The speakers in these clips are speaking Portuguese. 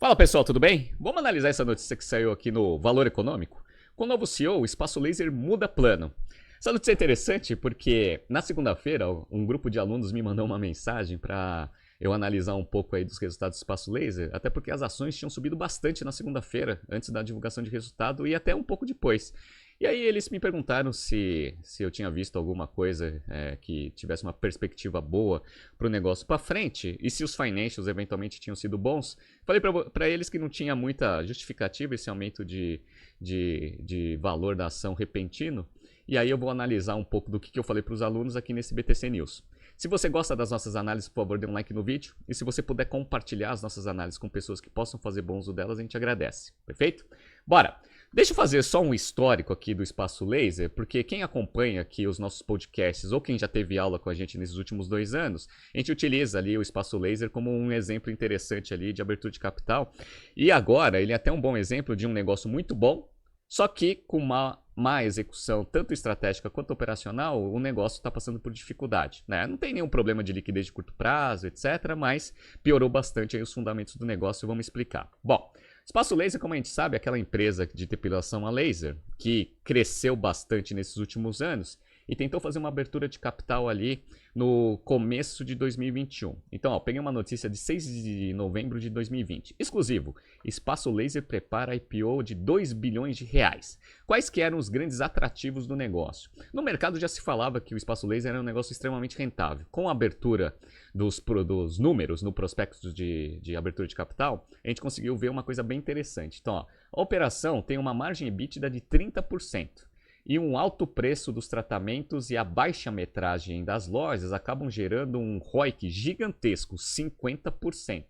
Fala pessoal, tudo bem? Vamos analisar essa notícia que saiu aqui no Valor Econômico? Com o novo CEO, o Espaço Laser muda plano. Essa notícia é interessante porque na segunda-feira um grupo de alunos me mandou uma mensagem para eu analisar um pouco aí dos resultados do Espaço Laser, até porque as ações tinham subido bastante na segunda-feira, antes da divulgação de resultado e até um pouco depois. E aí eles me perguntaram se eu tinha visto alguma coisa que tivesse uma perspectiva boa para o negócio para frente e se os financials eventualmente tinham sido bons. Falei para eles que não tinha muita justificativa esse aumento de valor da ação repentino. E aí eu vou analisar um pouco do que eu falei para os alunos aqui nesse BTC News. Se você gosta das nossas análises, por favor, dê um like no vídeo. E se você puder compartilhar as nossas análises com pessoas que possam fazer bom uso delas, a gente agradece. Perfeito? Bora! Deixa eu fazer só um histórico aqui do Espaço Laser, porque quem acompanha aqui os nossos podcasts ou quem já teve aula com a gente nesses últimos 2 anos, a gente utiliza ali o Espaço Laser como um exemplo interessante ali de abertura de capital. E agora ele é até um bom exemplo de um negócio muito bom, só que com uma má execução, tanto estratégica quanto operacional, o negócio está passando por dificuldade, né? Não tem nenhum problema de liquidez de curto prazo, etc., mas piorou bastante aí os fundamentos do negócio e vamos explicar. Bom, Espaço Laser, como a gente sabe, é aquela empresa de depilação a laser que cresceu bastante nesses últimos anos e tentou fazer uma abertura de capital ali no começo de 2021. Então, peguei uma notícia de 6 de novembro de 2020. Exclusivo, Espaço Laser prepara IPO de 2 bilhões de reais. Quais que eram os grandes atrativos do negócio? No mercado já se falava que o Espaço Laser era um negócio extremamente rentável. Com a abertura dos números no prospecto de abertura de capital, a gente conseguiu ver uma coisa bem interessante. Então, a operação tem uma margem EBITDA de 30%. E um alto preço dos tratamentos e a baixa metragem das lojas acabam gerando um ROIC gigantesco, 50%.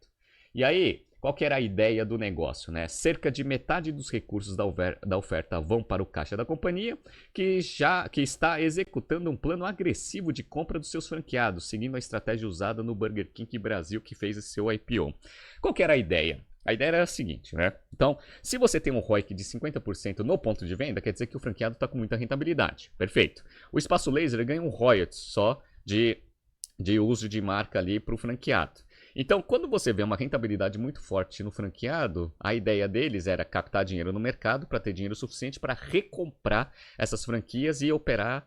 E aí, qual que era a ideia do negócio, né? Cerca de metade dos recursos da oferta vão para o caixa da companhia, que está executando um plano agressivo de compra dos seus franqueados, seguindo a estratégia usada no Burger King Brasil, que fez esse seu IPO. Qual que era a ideia? A ideia era a seguinte, né? Então, se você tem um ROIC de 50% no ponto de venda, quer dizer que o franqueado está com muita rentabilidade. Perfeito. O Espaço Laser ganha um royalties só de uso de marca ali para o franqueado. Então, quando você vê uma rentabilidade muito forte no franqueado, a ideia deles era captar dinheiro no mercado para ter dinheiro suficiente para recomprar essas franquias e operar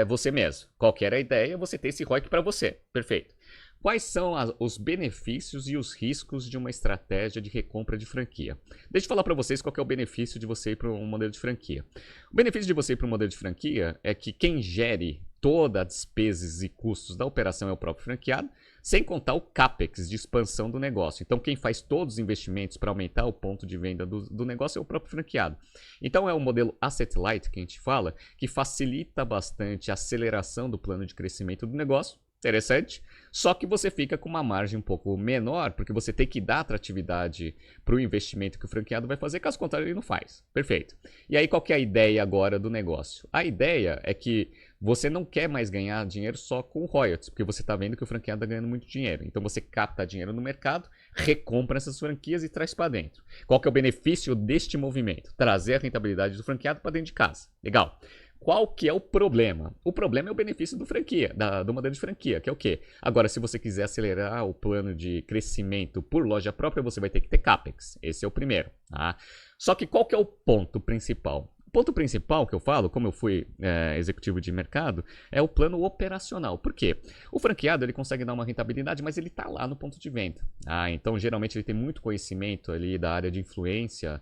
você mesmo. Qual que era a ideia? Você ter esse ROIC para você. Perfeito. Quais são os benefícios e os riscos de uma estratégia de recompra de franquia? Deixa eu falar para vocês qual que é o benefício de você ir para um modelo de franquia. O benefício de você ir para um modelo de franquia é que quem gere todas as despesas e custos da operação é o próprio franqueado, sem contar o CAPEX de expansão do negócio. Então, quem faz todos os investimentos para aumentar o ponto de venda do negócio é o próprio franqueado. Então, é um modelo asset light que a gente fala, que facilita bastante a aceleração do plano de crescimento do negócio. Interessante, só que você fica com uma margem um pouco menor, porque você tem que dar atratividade para o investimento que o franqueado vai fazer, caso contrário ele não faz. Perfeito. E aí qual que é a ideia agora do negócio? A ideia é que você não quer mais ganhar dinheiro só com royalties, porque você está vendo que o franqueado está ganhando muito dinheiro. Então você capta dinheiro no mercado, recompra essas franquias e traz para dentro. Qual que é o benefício deste movimento? Trazer a rentabilidade do franqueado para dentro de casa. Legal. Qual que é o problema? O problema é o benefício do modelo de franquia, que é o quê? Agora, se você quiser acelerar o plano de crescimento por loja própria, você vai ter que ter CAPEX. Esse é o primeiro. Tá? Só que qual que é o ponto principal? O ponto principal que eu falo, como eu fui executivo de mercado, é o plano operacional. Por quê? O franqueado ele consegue dar uma rentabilidade, mas ele está lá no ponto de venda. Então, geralmente, ele tem muito conhecimento ali da área de influência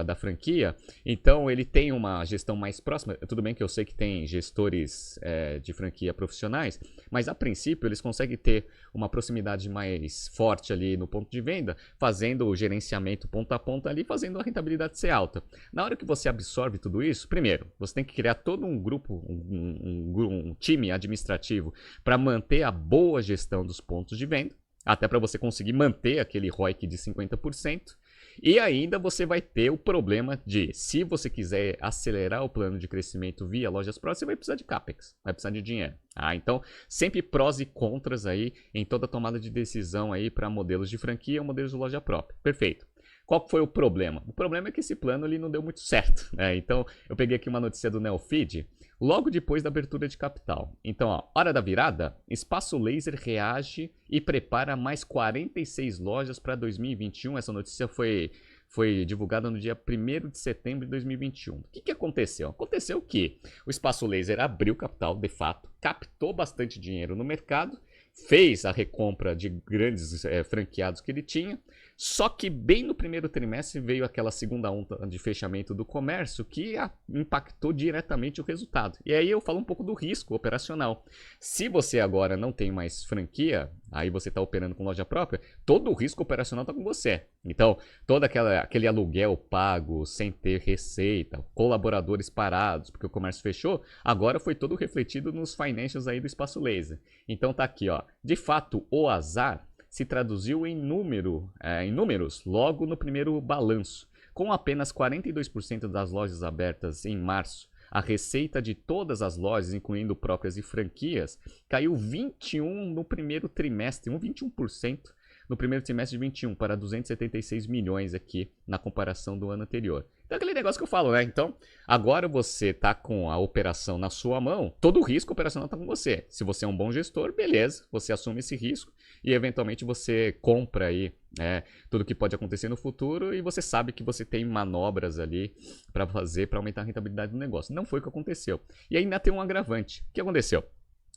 da franquia, então ele tem uma gestão mais próxima. Tudo bem que eu sei que tem gestores de franquia profissionais, mas a princípio eles conseguem ter uma proximidade mais forte ali no ponto de venda, fazendo o gerenciamento ponta a ponta ali, fazendo a rentabilidade ser alta. Na hora que você absorve tudo isso, primeiro, você tem que criar todo um grupo, um time administrativo para manter a boa gestão dos pontos de venda, até para você conseguir manter aquele ROIC de 50%. E ainda você vai ter o problema de, se você quiser acelerar o plano de crescimento via lojas próprias, você vai precisar de CAPEX, vai precisar de dinheiro. Então, sempre prós e contras aí em toda tomada de decisão aí para modelos de franquia ou modelos de loja própria. Perfeito. Qual foi o problema? O problema é que esse plano ali não deu muito certo. Então, eu peguei aqui uma notícia do Neofeed. logo depois da abertura de capital. Então, ó, hora da virada, Espaço Laser reage e prepara mais 46 lojas para 2021. Essa notícia foi divulgada no dia 1º de setembro de 2021. O que aconteceu? Aconteceu que o Espaço Laser abriu capital, de fato, captou bastante dinheiro no mercado, fez a recompra de grandes franqueados que ele tinha, só que bem no primeiro trimestre veio aquela segunda onda de fechamento do comércio que impactou diretamente o resultado. E aí eu falo um pouco do risco operacional. Se você agora não tem mais franquia, aí você está operando com loja própria, todo o risco operacional está com você. Então, todo aquele aluguel pago sem ter receita, colaboradores parados porque o comércio fechou, agora foi todo refletido nos financials aí do Espaço Laser. Então tá aqui, ó. De fato, o azar se traduziu em números logo no primeiro balanço. Com apenas 42% das lojas abertas em março, a receita de todas as lojas, incluindo próprias e franquias, caiu 21% no primeiro trimestre, 21% no primeiro trimestre de 21 para 276 milhões aqui na comparação do ano anterior. Então aquele negócio que eu falo, né? Então, agora você tá com a operação na sua mão, todo o risco operacional tá com você. Se você é um bom gestor, beleza, você assume esse risco e eventualmente você compra aí tudo que pode acontecer no futuro e você sabe que você tem manobras ali para fazer para aumentar a rentabilidade do negócio. Não foi o que aconteceu. E ainda tem um agravante. O que aconteceu?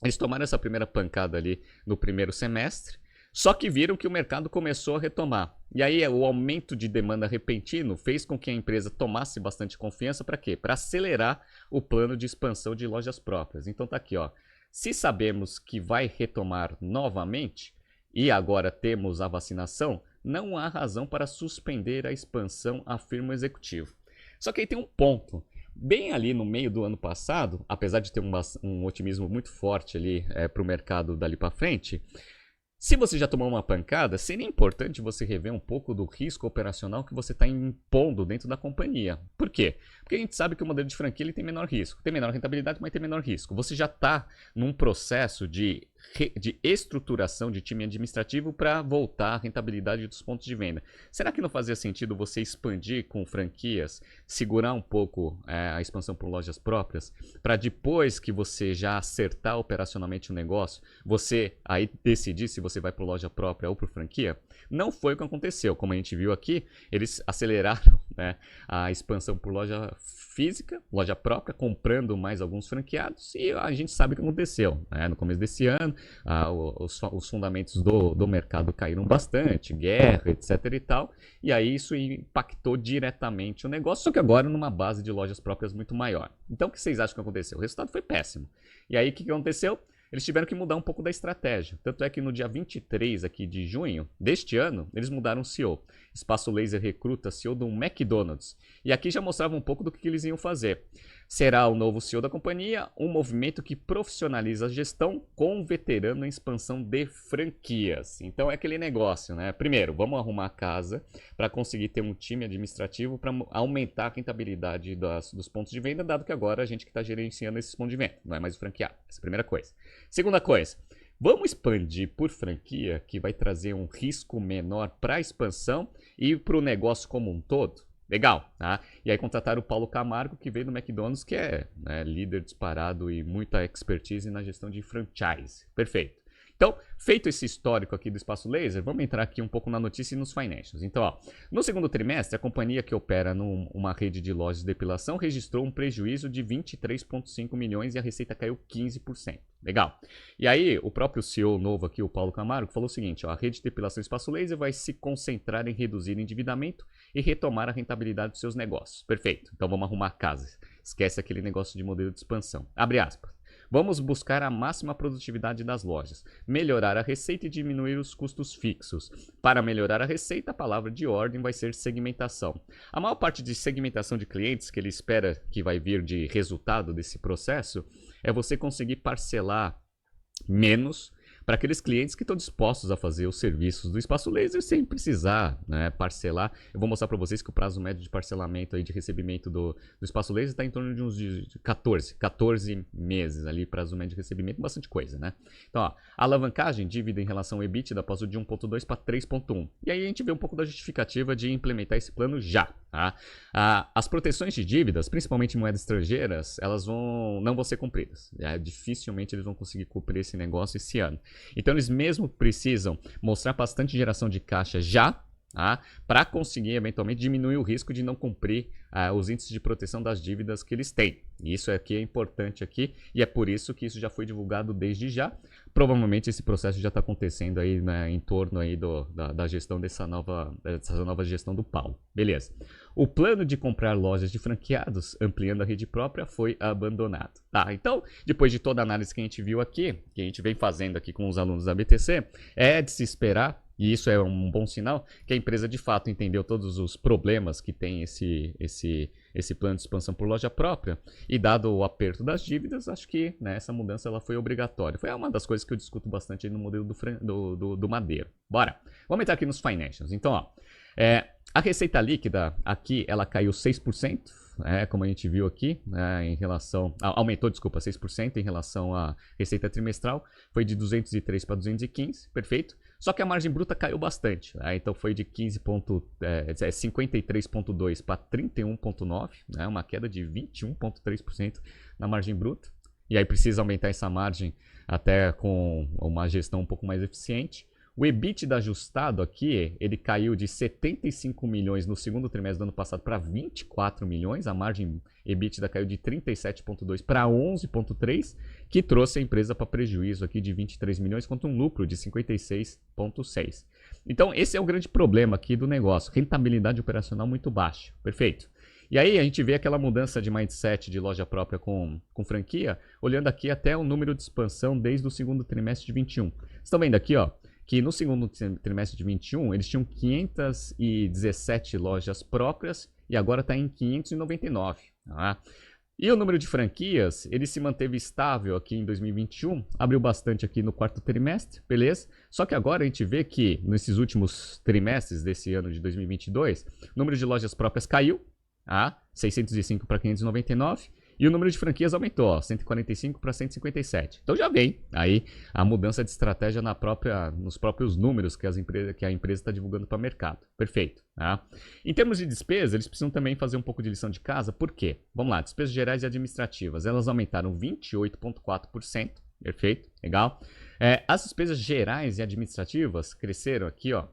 Eles tomaram essa primeira pancada ali no primeiro semestre, só que viram que o mercado começou a retomar. E aí o aumento de demanda repentino fez com que a empresa tomasse bastante confiança para quê? Para acelerar o plano de expansão de lojas próprias. Então tá aqui, ó. Se sabemos que vai retomar novamente e agora temos a vacinação, não há razão para suspender a expansão, afirma o executivo. Só que aí tem um ponto. Bem ali no meio do ano passado, apesar de ter um otimismo muito forte ali para o mercado dali para frente, se você já tomou uma pancada, seria importante você rever um pouco do risco operacional que você está impondo dentro da companhia. Por quê? Porque a gente sabe que o modelo de franquia ele tem menor risco. Tem menor rentabilidade, mas tem menor risco. Você já está num processo de estruturação de time administrativo para voltar à rentabilidade dos pontos de venda. Será que não fazia sentido você expandir com franquias, segurar um pouco a expansão por lojas próprias, para depois que você já acertar operacionalmente o negócio, você aí decidir se você vai para loja própria ou para franquia? Não foi o que aconteceu. Como a gente viu aqui, eles aceleraram a expansão por loja física, loja própria, comprando mais alguns franqueados, e a gente sabe o que aconteceu. No começo desse ano, os fundamentos do mercado caíram bastante, guerra, etc e tal, e aí isso impactou diretamente o negócio, só que agora numa base de lojas próprias muito maior. Então o que vocês acham que aconteceu? O resultado foi péssimo. E aí o que aconteceu? Eles tiveram que mudar um pouco da estratégia. Tanto é que no dia 23 aqui de junho deste ano, eles mudaram o CEO. Espaço Laser recruta CEO do McDonald's. E aqui já mostrava um pouco do que eles iam fazer. Será o novo CEO da companhia, um movimento que profissionaliza a gestão com um veterano em expansão de franquias. Então é aquele negócio, né? Primeiro, vamos arrumar a casa para conseguir ter um time administrativo para aumentar a rentabilidade dos pontos de venda, dado que agora a gente que está gerenciando esses pontos de venda, não é mais o franqueado. Essa é a primeira coisa. Segunda coisa, vamos expandir por franquia, que vai trazer um risco menor para a expansão e para o negócio como um todo. Legal, tá? E aí contrataram o Paulo Camargo, que veio do McDonald's, que é líder disparado e muita expertise na gestão de franchise. Perfeito. Então, feito esse histórico aqui do Espaço Laser, vamos entrar aqui um pouco na notícia e nos financials. Então, ó, no segundo trimestre, a companhia que opera numa rede de lojas de depilação registrou um prejuízo de 23,5 milhões e a receita caiu 15%. Legal. E aí, o próprio CEO novo aqui, o Paulo Camargo, falou o seguinte, ó, a rede de depilação Espaço Laser vai se concentrar em reduzir o endividamento e retomar a rentabilidade dos seus negócios. Perfeito. Então, vamos arrumar a casa. Esquece aquele negócio de modelo de expansão. Abre aspas. Vamos buscar a máxima produtividade das lojas, melhorar a receita e diminuir os custos fixos. Para melhorar a receita, a palavra de ordem vai ser segmentação. A maior parte de segmentação de clientes que ele espera que vai vir de resultado desse processo é você conseguir parcelar menos para aqueles clientes que estão dispostos a fazer os serviços do Espaço Laser sem precisar parcelar. Eu vou mostrar para vocês que o prazo médio de parcelamento aí de recebimento do Espaço Laser está em torno de uns 14 meses ali, prazo médio de recebimento, bastante coisa, né? Então, ó, a alavancagem, dívida em relação ao EBITDA, passou de 1,2 para 3,1. E aí a gente vê um pouco da justificativa de implementar esse plano já. Tá? As proteções de dívidas, principalmente em moedas estrangeiras, elas não vão ser cumpridas. Dificilmente eles vão conseguir cumprir esse negócio esse ano. Então eles mesmo precisam mostrar bastante geração de caixa já, tá? Para conseguir eventualmente diminuir o risco de não cumprir os índices de proteção das dívidas que eles têm. E isso aqui é importante aqui e é por isso que isso já foi divulgado desde já. Provavelmente esse processo já está acontecendo aí, né, em torno aí da gestão dessa nova gestão do Paulo. Beleza. O plano de comprar lojas de franqueados, ampliando a rede própria, foi abandonado. Tá, então, depois de toda a análise que a gente viu aqui, que a gente vem fazendo aqui com os alunos da BTC, é de se esperar, e isso é um bom sinal, que a empresa de fato entendeu todos os problemas que tem esse plano de expansão por loja própria, e dado o aperto das dívidas, acho que, né, essa mudança ela foi obrigatória. Foi uma das coisas que eu discuto bastante aí no modelo do Madeiro. Bora, vamos entrar aqui nos financials. Então, ó, a receita líquida aqui, ela caiu 6%, como a gente viu aqui, em relação... aumentou, desculpa, 6% em relação à receita trimestral, foi de 203 para 215, perfeito. Só que a margem bruta caiu bastante, então foi de 53,2 para 31,9, uma queda de 21,3% na margem bruta. E aí precisa aumentar essa margem até com uma gestão um pouco mais eficiente. O EBITDA ajustado aqui, ele caiu de 75 milhões no segundo trimestre do ano passado para 24 milhões. A margem EBITDA caiu de 37,2 para 11,3, que trouxe a empresa para prejuízo aqui de 23 milhões contra um lucro de 56,6. Então, esse é o grande problema aqui do negócio. Rentabilidade operacional muito baixa. Perfeito. E aí a gente vê aquela mudança de mindset de loja própria com franquia, olhando aqui até o número de expansão desde o segundo trimestre de 21. Vocês estão vendo aqui, ó, que no segundo trimestre de 21, eles tinham 517 lojas próprias e agora está em 599. Tá? E o número de franquias, ele se manteve estável aqui em 2021, abriu bastante aqui no quarto trimestre, beleza? Só que agora a gente vê que nesses últimos trimestres desse ano de 2022, o número de lojas próprias caiu, 605 para 599, e o número de franquias aumentou, 145 para 157. Então já vem aí a mudança de estratégia nos próprios números que a empresa está divulgando para o mercado. Perfeito. Tá? Em termos de despesa, eles precisam também fazer um pouco de lição de casa. Por quê? Vamos lá, despesas gerais e administrativas. Elas aumentaram 28,4%. Perfeito, legal. As despesas gerais e administrativas cresceram aqui, ó,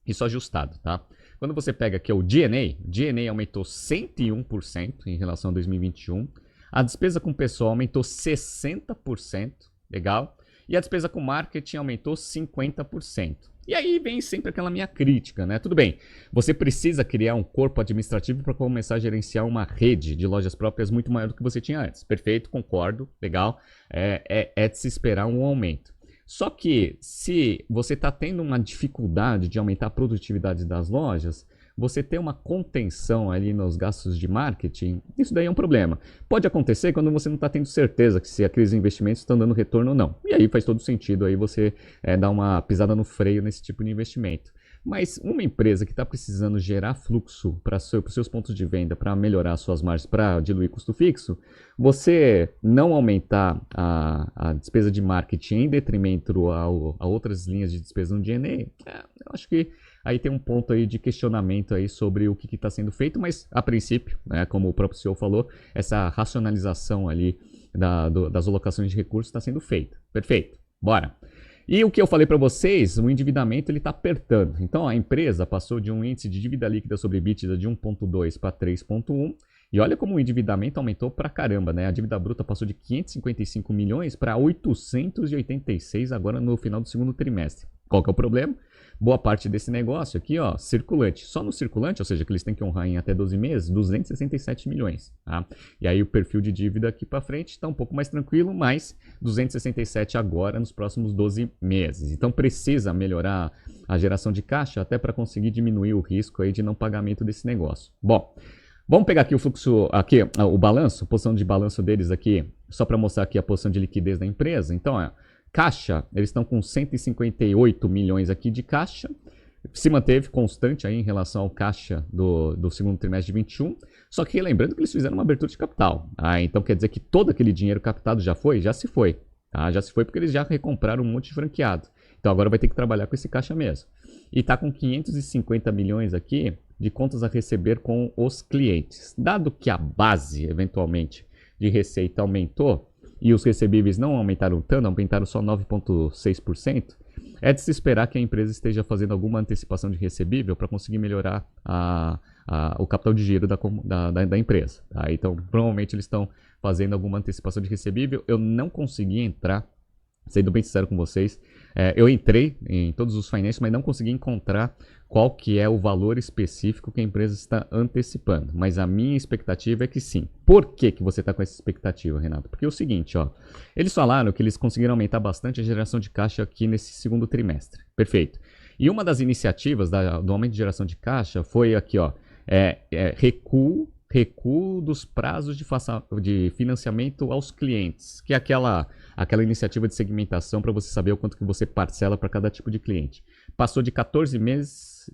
isso ajustado, tá? Quando você pega aqui o G&A aumentou 101% em relação a 2021. A despesa com pessoal aumentou 60%, legal? E a despesa com marketing aumentou 50%. E aí vem sempre aquela minha crítica, né? Tudo bem, você precisa criar um corpo administrativo para começar a gerenciar uma rede de lojas próprias muito maior do que você tinha antes. Perfeito, concordo, legal. É de se esperar um aumento. Só que se você está tendo uma dificuldade de aumentar a produtividade das lojas, você ter uma contenção ali nos gastos de marketing, isso daí é um problema. Pode acontecer quando você não está tendo certeza que se aqueles investimentos estão dando retorno ou não. E aí faz todo sentido aí você dar uma pisada no freio nesse tipo de investimento. Mas uma empresa que está precisando gerar fluxo para os seus pontos de venda, para melhorar suas margens, para diluir custo fixo, você não aumentar a despesa de marketing em detrimento a outras linhas de despesa no G&A, eu acho que aí tem um ponto aí de questionamento aí sobre o que está sendo feito, mas a princípio, né, como o próprio CEO falou, essa racionalização ali das alocações de recursos está sendo feita. Perfeito, bora! E o que eu falei para vocês, o endividamento ele está apertando. Então a empresa passou de um índice de dívida líquida sobre EBITDA de 1,2 para 3,1. E olha como o endividamento aumentou pra caramba, né? A dívida bruta passou de 555 milhões para 886 agora no final do segundo trimestre. Qual que é o problema? Boa parte desse negócio aqui, ó, circulante. Só no circulante, ou seja, que eles têm que honrar em até 12 meses, 267 milhões. Tá? E aí o perfil de dívida aqui para frente está um pouco mais tranquilo, mas 267 agora nos próximos 12 meses. Então precisa melhorar a geração de caixa até para conseguir diminuir o risco aí de não pagamento desse negócio. Bom, vamos pegar aqui o fluxo, aqui o balanço, a posição de balanço deles aqui, só para mostrar aqui a posição de liquidez da empresa. Então, caixa, eles estão com 158 milhões aqui de caixa, se manteve constante aí em relação ao caixa do segundo trimestre de 21, só que lembrando que eles fizeram uma abertura de capital, então quer dizer que todo aquele dinheiro captado já se foi, tá? Já se foi porque eles já recompraram um monte de franqueado, então agora vai ter que trabalhar com esse caixa mesmo. E está com 550 milhões aqui de contas a receber com os clientes. Dado que a base, eventualmente, de receita aumentou e os recebíveis não aumentaram tanto, aumentaram só 9,6%, é de se esperar que a empresa esteja fazendo alguma antecipação de recebível para conseguir melhorar o capital de giro da empresa. Tá? Então, provavelmente eles estão fazendo alguma antecipação de recebível. Eu não consegui entrar, sendo bem sincero com vocês, eu entrei em todos os financeiros, mas não consegui encontrar qual que é o valor específico que a empresa está antecipando. Mas a minha expectativa é que sim. Por que você está com essa expectativa, Renato? Porque é o seguinte, ó, eles falaram que eles conseguiram aumentar bastante a geração de caixa aqui nesse segundo trimestre. Perfeito. E uma das iniciativas do aumento de geração de caixa foi aqui, ó, recuo dos prazos de financiamento aos clientes, que é aquela iniciativa de segmentação para você saber o quanto que você parcela para cada tipo de cliente. Passou de 14 meses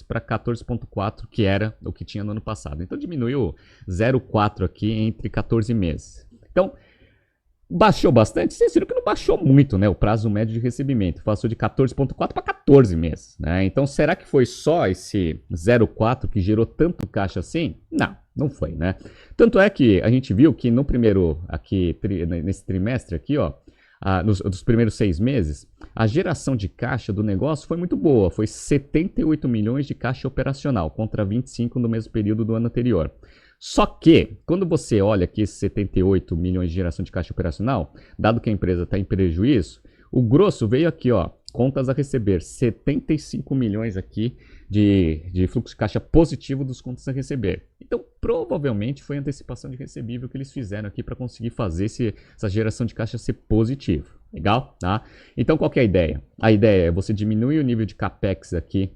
para 14,4, que era o que tinha no ano passado. Então diminuiu 0,4 aqui entre 14 meses. Então, baixou bastante, vocês viram que não baixou muito, né? O prazo médio de recebimento passou de 14,4 para 14 meses, né? Então, será que foi só esse 0,4 que gerou tanto caixa assim? Não, não foi, né? Tanto é que a gente viu que no primeiro, aqui, nesse trimestre aqui, ó, nos primeiros 6 meses, a geração de caixa do negócio foi muito boa, foi 78 milhões de caixa operacional, contra 25 no mesmo período do ano anterior. Só que, quando você olha aqui esses 78 milhões de geração de caixa operacional, dado que a empresa está em prejuízo, o grosso veio aqui, ó, contas a receber, 75 milhões aqui de fluxo de caixa positivo dos contas a receber. Então, provavelmente foi a antecipação de recebível que eles fizeram aqui para conseguir fazer essa geração de caixa ser positiva. Legal? Tá? Então, qual que é a ideia? A ideia é você diminuir o nível de CAPEX aqui,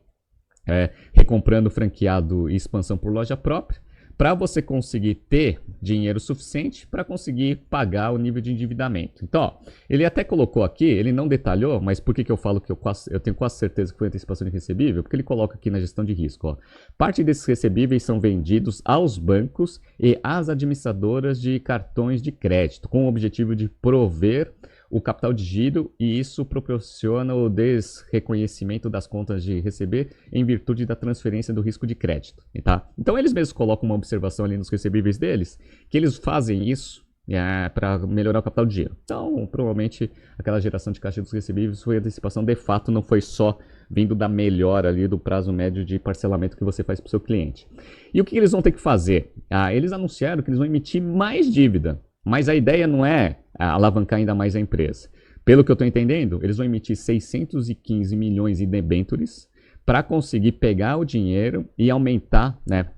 recomprando franqueado e expansão por loja própria, para você conseguir ter dinheiro suficiente para conseguir pagar o nível de endividamento. Então, ó, ele até colocou aqui, ele não detalhou, mas por que eu falo que eu tenho quase certeza que foi antecipação de recebível? Porque ele coloca aqui na gestão de risco, ó, parte desses recebíveis são vendidos aos bancos e às administradoras de cartões de crédito, com o objetivo de prover o capital de giro, e isso proporciona o desreconhecimento das contas de receber em virtude da transferência do risco de crédito. Tá? Então eles mesmos colocam uma observação ali nos recebíveis deles, que eles fazem isso para melhorar o capital de giro. Então, provavelmente, aquela geração de caixa dos recebíveis foi antecipação, de fato, não foi só vindo da melhora ali do prazo médio de parcelamento que você faz para o seu cliente. E o que eles vão ter que fazer? Eles anunciaram que eles vão emitir mais dívida, mas a ideia não é alavancar ainda mais a empresa. Pelo que eu estou entendendo, eles vão emitir 615 milhões em debêntures para conseguir pegar o dinheiro e aumentar, né,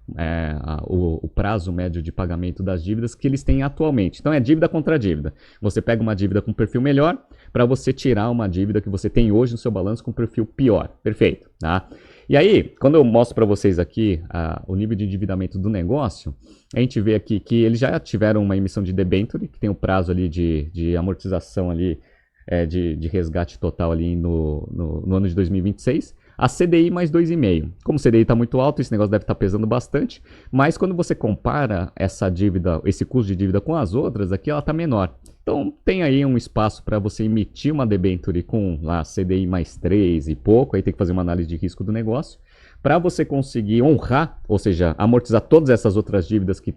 o prazo médio de pagamento das dívidas que eles têm atualmente. Então é dívida contra dívida. Você pega uma dívida com perfil melhor para você tirar uma dívida que você tem hoje no seu balanço com perfil pior. Perfeito, tá? E aí, quando eu mostro para vocês aqui o nível de endividamento do negócio, a gente vê aqui que eles já tiveram uma emissão de debenture, que tem um prazo ali de amortização ali, de resgate total ali no ano de 2026. A CDI mais 2,5. Como o CDI está muito alto, esse negócio deve estar pesando bastante, mas quando você compara essa dívida, esse custo de dívida com as outras, aqui ela está menor. Então tem aí um espaço para você emitir uma debenture com lá CDI mais 3 e pouco, aí tem que fazer uma análise de risco do negócio, para você conseguir honrar, ou seja, amortizar todas essas outras dívidas que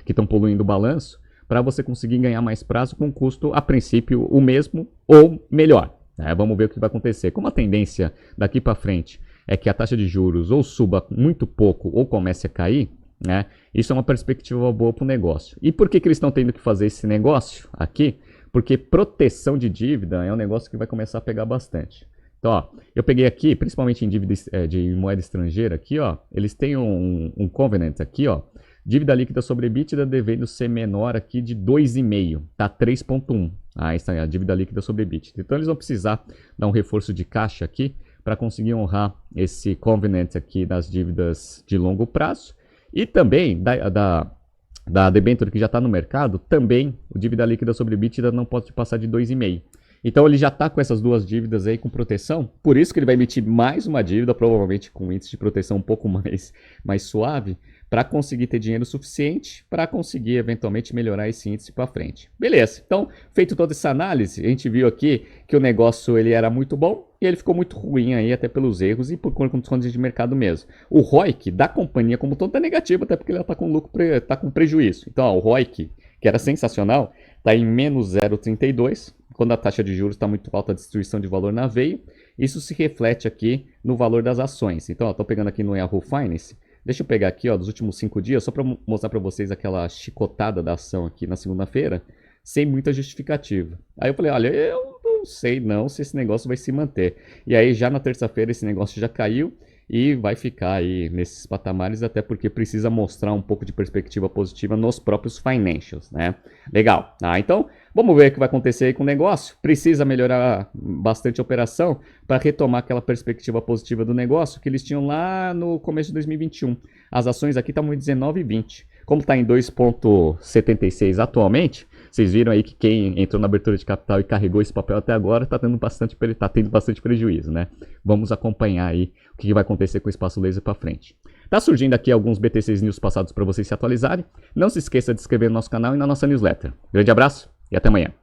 estão poluindo o balanço, para você conseguir ganhar mais prazo com custo, a princípio, o mesmo ou melhor. Vamos ver o que vai acontecer. Como a tendência daqui para frente é que a taxa de juros ou suba muito pouco ou comece a cair, né? Isso é uma perspectiva boa para o negócio. E por que eles estão tendo que fazer esse negócio aqui? Porque proteção de dívida é um negócio que vai começar a pegar bastante. Então, ó, eu peguei aqui, principalmente em dívida de moeda estrangeira, aqui, ó, eles têm um covenant aqui, ó, dívida líquida sobre EBITDA devendo ser menor aqui de 2,5, tá? 3,1. Essa é a dívida líquida sobre EBITDA. Então eles vão precisar dar um reforço de caixa aqui para conseguir honrar esse covenant aqui das dívidas de longo prazo. E também da debenture que já está no mercado, também o dívida líquida sobre EBITDA não pode passar de 2,5. Então ele já está com essas duas dívidas aí com proteção, por isso que ele vai emitir mais uma dívida, provavelmente com índice de proteção um pouco mais suave, para conseguir ter dinheiro suficiente para conseguir eventualmente melhorar esse índice para frente. Beleza, então feito toda essa análise, a gente viu aqui que o negócio ele era muito bom, e ele ficou muito ruim aí, até pelos erros e por condições de mercado mesmo. O ROIC da companhia como todo tá negativo, até porque ela tá com lucro, tá com prejuízo. Então, ó, o ROIC, que era sensacional, tá em menos 0,32, quando a taxa de juros está muito alta, a destruição de valor na veia. Isso se reflete aqui no valor das ações. Então, ó, tô pegando aqui no Yahoo Finance. Deixa eu pegar aqui, ó, dos últimos 5 dias, só para mostrar para vocês aquela chicotada da ação aqui na segunda-feira, sem muita justificativa. Aí eu falei, olha, eu não sei não se esse negócio vai se manter. E aí já na terça-feira esse negócio já caiu e vai ficar aí nesses patamares, até porque precisa mostrar um pouco de perspectiva positiva nos próprios financials, né? Legal. Então, vamos ver o que vai acontecer aí com o negócio. Precisa melhorar bastante a operação para retomar aquela perspectiva positiva do negócio que eles tinham lá no começo de 2021. As ações aqui estavam em 19,20. Como está em 2,76 atualmente, vocês viram aí que quem entrou na abertura de capital e carregou esse papel até agora está tendo bastante prejuízo, né? Vamos acompanhar aí o que vai acontecer com o Espaço Laser para frente. Tá surgindo aqui alguns BTCs News passados para vocês se atualizarem. Não se esqueça de se inscrever no nosso canal e na nossa newsletter. Grande abraço e até amanhã.